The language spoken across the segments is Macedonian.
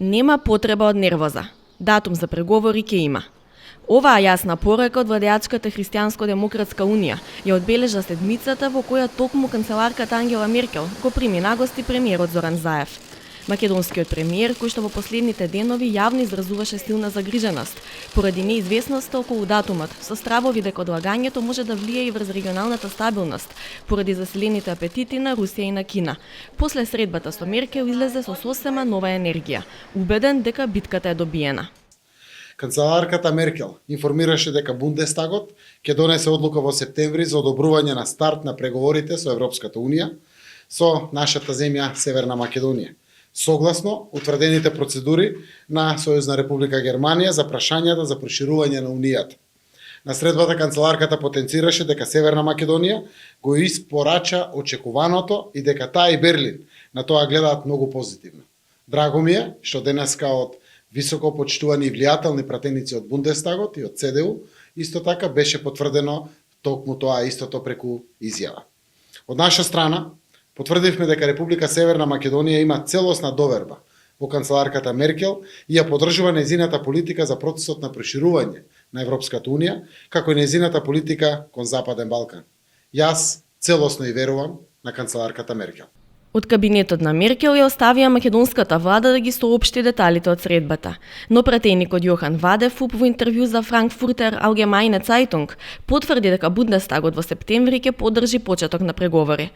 Нема потреба од нервоза. Датум за преговори ќе има. Оваа јасна порака од владеачката Христијанско-демократска унија ја одбележа седмицата во која токму канцеларката Ангела Меркел го прими на гости премиерот Зоран Заев. Македонскиот премиер, кој што во последните денови јавно изразуваше силна загриженост поради неизвестноста околу датумот, со стравови дека одлагањето може да влие и врз регионалната стабилност поради заселените апетити на Русија и на Кина. После средбата со Меркел излезе со сосема нова енергија, убеден дека битката е добиена. Канцеларката Меркел информираше дека Бундестагот ќе донесе одлука во септември за одобрување на старт на преговорите со Европската унија со нашата земја Северна Македонија, согласно утврдените процедури на Сојузна република Германија за прашањата за проширување на унијата. На средбата канцеларката потенцираше дека Северна Македонија го испорача очекуваното и дека таа и Берлин на тоа гледаат многу позитивно. Драго ми е што денеска од високо почитувани и влијателни пратеници од Бундестагот и од ЦДУ исто така беше потврдено токму тоа истото преку изјава. Од наша страна потврдивме дека Република Северна Македонија има целосна доверба во канцеларката Меркел и ја поддржува нејзината политика за процесот на проширување на Европската унија, како и нејзината политика кон Западен Балкан. Јас целосно и верувам на канцеларката Меркел. Од кабинетот на Меркел ја оставија македонската влада да ги соопшти деталите од средбата, но пратеникот Јохан Вадефуп во интервју за Frankfurter Allgemeine Zeitung потврди дека Бундестагот во септември ќе поддржи почеток на преговори.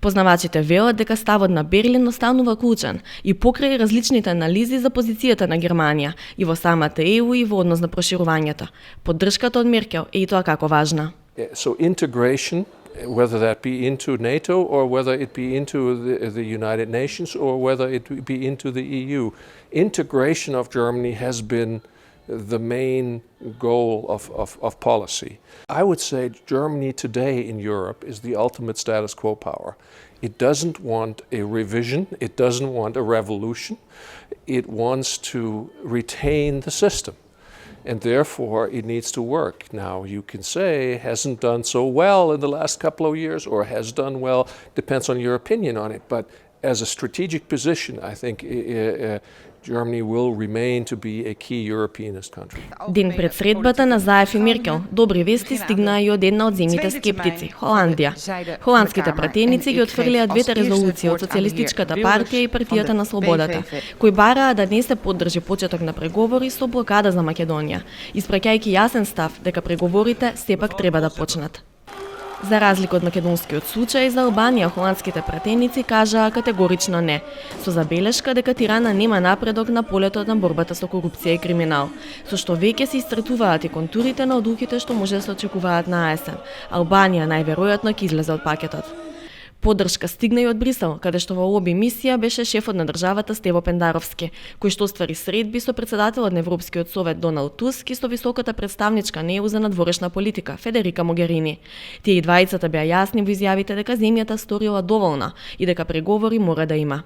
Познавачите велат дека ставот на Берлин останува клучен и покрај различните анализи за позицијата на Германија и во самата ЕУ и во однос на проширувањето. Поддршката од Меркел е и тоа како важна. So integration, whether that be into NATO or whether it be into the United Nations or whether it be into the EU, integration of Germany has been the main goal of policy. I would say Germany today in Europe is the ultimate status quo power. It doesn't want a revision, it doesn't want a revolution, it wants to retain the system. And therefore it needs to work. Now you can say hasn't done so well in the last couple of years or has done well, depends on your opinion on it. But as a strategic position, I think Germany will remain to be a key Europeanist country. Ден пред средбата на Заев и Меркел, добри вести стигнаа и од една од земјите скептици, Холандија. Холандските пратеници ги отфрлија двете резолуции од Социјалистичката партија и Партијата на слободата, кои бараа да не се поддржи почеток на преговори со блокада за Македонија, испраќајќи јасен став дека преговорите сепак треба да почнат. За разлика од македонскиот случај, за Албанија холандските пратеници кажаа категорично не, со забелешка дека Тирана нема напредок на полето на борбата со корупција и криминал, со што веќе се истратуваат и контурите на одлуките што може да се очекуваат на есен. Албанија најверојатно ќе излезе од пакетот. Поддршка стигна и од Брисел, каде што во оби мисија беше шефот на државата Стево Пендаровски, кој што оствари средби со претседателот на Европскиот совет Доналд Туск и со високата представничка на ЕУ за надворешна политика Федерика Могерини. Тие и двајцата беа јасни во изјавите дека земјата сторила доволно и дека преговори мора да има.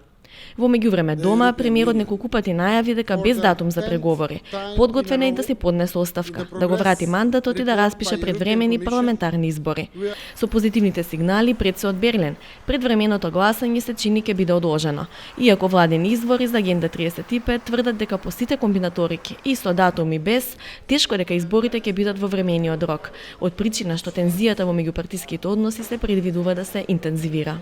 Во меѓувреме дома, премиерот неколку пати најави дека без датум за преговори, подготвен е и да се поднесе оставка, да го врати мандатот и да распише предвремени парламентарни избори. Со позитивните сигнали пред се од Берлин, предвременото гласање се чини ќе биде одложено, иако владени извори за Агенда 35 тврдат дека по сите комбинаторики и со датум и без, тешко дека изборите ќе бидат во времениот рок, од причина што тензијата во меѓупартиските односи се предвидува да се интензивира.